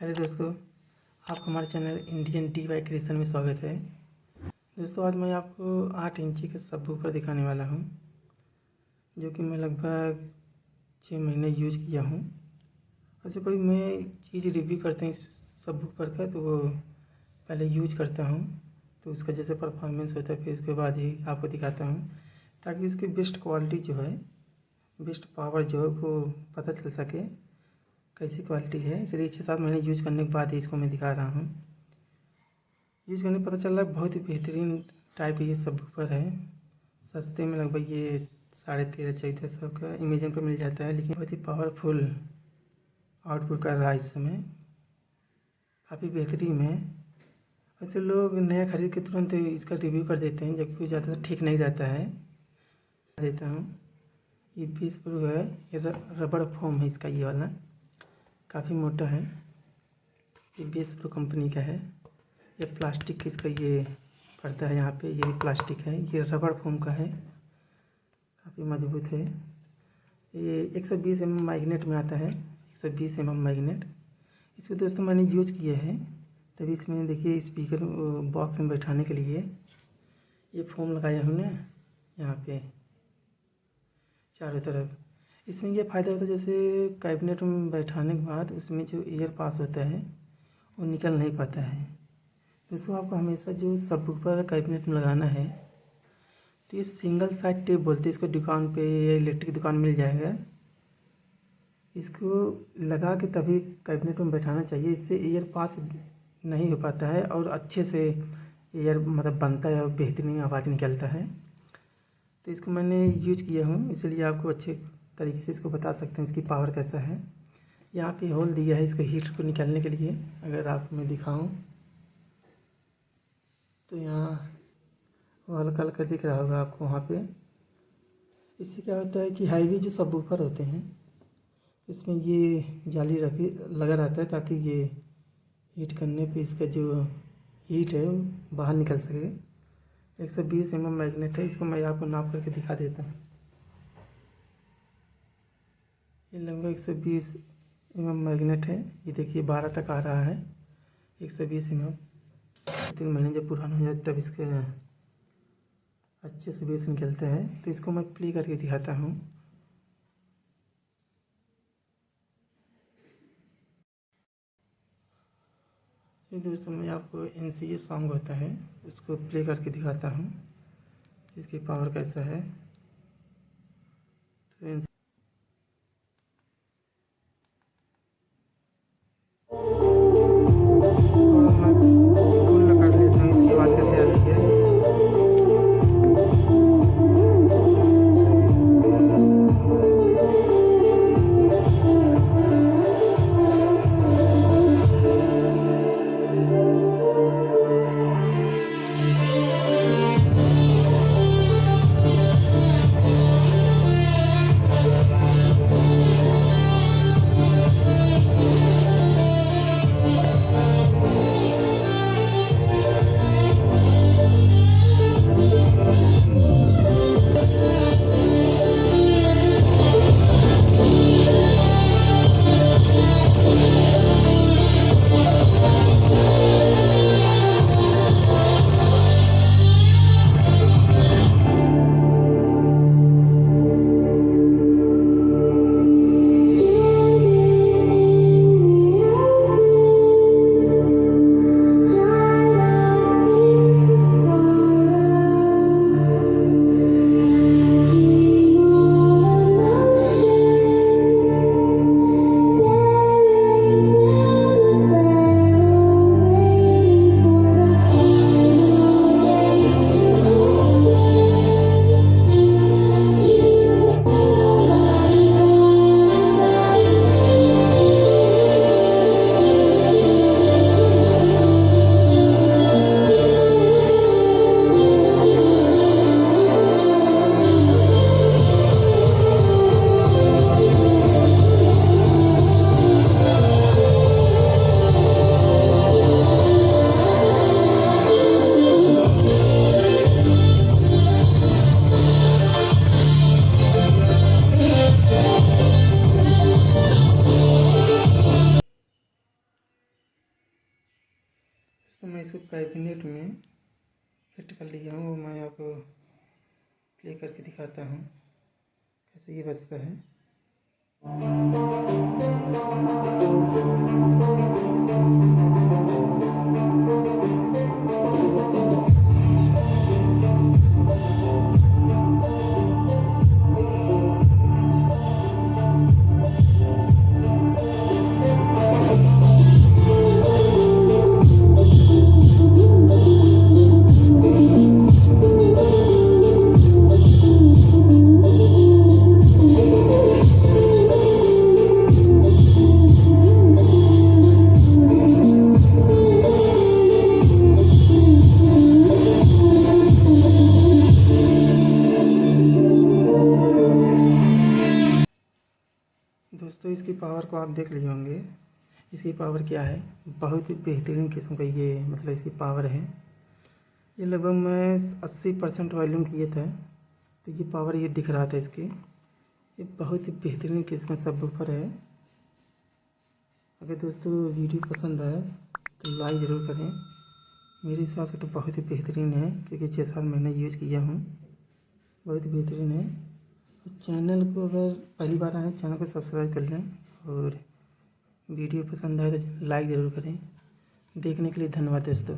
Hello दोस्तों, आप हमारे चैनल इंडियन DIY क्रिएशन में स्वागत है। दोस्तों, आज मैं आपको 8 इंची के सबवूफर दिखाने वाला हूं, जो कि मैं लगभग 6 महीने यूज किया हूं। और जो कोई मैं चीज़ रिव्यू करते हैं इस सबवूफर का, तो वो पहले यूज करता हूं, तो उसका जैसे परफॉर्मेंस होता है फिर उसके बाद ही आपको दिखाता हूँ, ताकि उसकी बेस्ट क्वालिटी जो है, बेस्ट पावर जो है वो पता चल सके कैसी क्वालिटी है। इसलिए 6-7 महीने यूज करने के बाद ही इसको मैं दिखा रहा हूँ। यूज करने पता चल रहा है बहुत ही बेहतरीन टाइप का ये सबवूफर है। सस्ते में लगभग ये 13,500-1400 का अमेज़न पर मिल जाता है, लेकिन बहुत ही पावरफुल आउटपुट कर रहा है इस समय, काफ़ी बेहतरीन है। वैसे लोग नया खरीद के तुरंत इसका रिव्यू कर देते हैं, जबकि ज़्यादातर ठीक नहीं रहता है। देता हूँ, ये 20 प्रो है, ये रबड़ फोम है इसका, ये वाला काफ़ी मोटा है। ये 20 प्रो कंपनी का है। ये प्लास्टिक इसका ये पड़ता है यहाँ पे, ये भी प्लास्टिक है। ये रबड़ फोम का है, काफ़ी मजबूत है। ये 120 mm मैग्नेट में आता है, 120 mm मैग्नेट। इसको दोस्तों मैंने यूज किया है, तभी इसमें देखिए स्पीकर बॉक्स में बैठाने के लिए ये फोम लगाया हूँ ना यहाँ पे चारों तरफ। इसमें यह फ़ायदा होता है, जैसे कैबिनेट में बैठाने के बाद उसमें जो एयर पास होता है वो निकल नहीं पाता है। दोस्तों, आपको हमेशा जो सबवूफर कैबिनेट में लगाना है, तो ये सिंगल साइड टेप बोलते हैं इसको, दुकान पे या इलेक्ट्रिक दुकान मिल जाएगा। इसको लगा के तभी कैबिनेट में बैठाना चाहिए, इससे एयर पास नहीं हो पाता है और अच्छे से एयर मतलब बनता है और बेहतरीन आवाज़ निकलता है। तो इसको मैंने यूज किया हूँ, इसलिए आपको अच्छे तरीके से इसको बता सकते हैं इसकी पावर कैसा है। यहाँ पे होल दिया है इसके हीट को निकालने के लिए। अगर आप मैं दिखाऊं तो यहाँ वो हल्का हल्का दिख रहा होगा आपको वहाँ पे। इससे क्या होता है कि हैवी जो सबवूफर होते हैं इसमें ये जाली रखी लगा रहता है, ताकि ये हीट करने पे इसका जो हीट है वो बाहर निकल सके। 120 mm मैग्नेट है, इसको मैं आपको नाप करके दिखा देता हूँ। ये लगभग 120 mm मैग्नेट है। ये देखिए 12 तक आ रहा है, 120 mm। 3 महीने जब पुराना हो जाए तब इसके अच्छे से बेस निकलते हैं। तो इसको मैं प्ले करके दिखाता हूँ। तो दोस्तों, मैं आपको NCA सॉन्ग होता है उसको प्ले करके दिखाता हूँ, इसकी पावर कैसा है। तो थोड़ा मैं फुल कर लेता हूँ, इसकी आवाज़ कैसे आ रही है। इसको कैबिनेट में फिट कर लिया हूँ, वो मैं आपको प्ले करके दिखाता हूँ कैसे ये बजता है। दोस्तों इसकी पावर को आप देख लिए होंगे, इसकी पावर क्या है। बहुत ही बेहतरीन किस्म का ये मतलब इसकी पावर है। ये लगभग मैं 80% वॉल्यूम किए थे तो ये पावर ये दिख रहा था इसकी। ये बहुत ही बेहतरीन किस्म का सबवूफर है। अगर दोस्तों वीडियो पसंद आए तो लाइक ज़रूर करें। मेरे हिसाब से तो बहुत ही बेहतरीन है, क्योंकि 6 साल मैंने यूज़ किया हूँ, बहुत ही बेहतरीन है। चैनल को अगर पहली बार आए चैनल को सब्सक्राइब कर लें, और वीडियो पसंद आए तो लाइक ज़रूर करें। देखने के लिए धन्यवाद दोस्तों।